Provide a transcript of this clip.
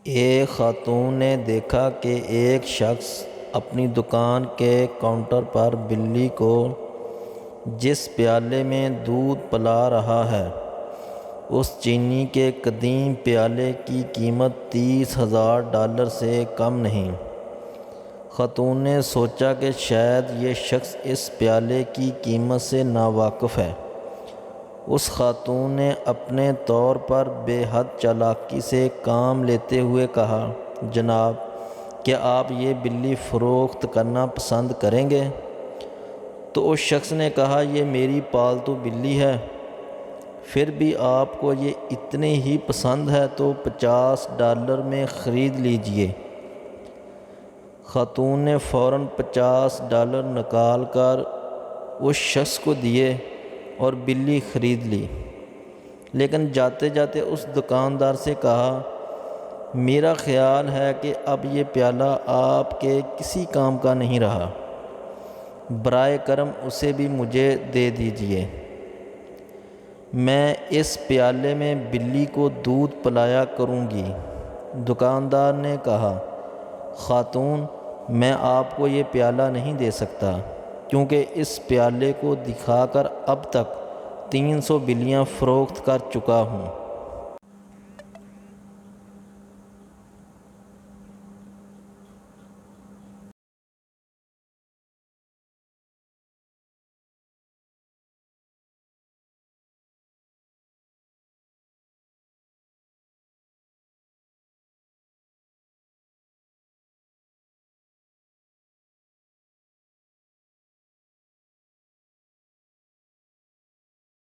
ایک خاتون نے دیکھا کہ ایک شخص اپنی دکان کے کاؤنٹر پر بلی کو جس پیالے میں دودھ پلا رہا ہے اس چینی کے قدیم پیالے کی قیمت $30,000 سے کم نہیں۔ خاتون نے سوچا کہ شاید یہ شخص اس پیالے کی قیمت سے ناواقف ہے۔ اس خاتون نے اپنے طور پر بے حد چالاکی سے کام لیتے ہوئے کہا، جناب، کیا آپ یہ بلی فروخت کرنا پسند کریں گے؟ تو اس شخص نے کہا، یہ میری پالتو بلی ہے، پھر بھی آپ کو یہ اتنی ہی پسند ہے تو $50 میں خرید لیجئے۔ خاتون نے فوراً $50 نکال کر اس شخص کو دیے اور بلی خرید لی، لیکن جاتے جاتے اس دکاندار سے کہا، میرا خیال ہے کہ اب یہ پیالہ آپ کے کسی کام کا نہیں رہا، برائے کرم اسے بھی مجھے دے دیجئے، میں اس پیالے میں بلی کو دودھ پلایا کروں گی۔ دکاندار نے کہا، خاتون، میں آپ کو یہ پیالہ نہیں دے سکتا، کیونکہ اس پیالے کو دکھا کر اب تک 300 بلیاں فروخت کر چکا ہوں۔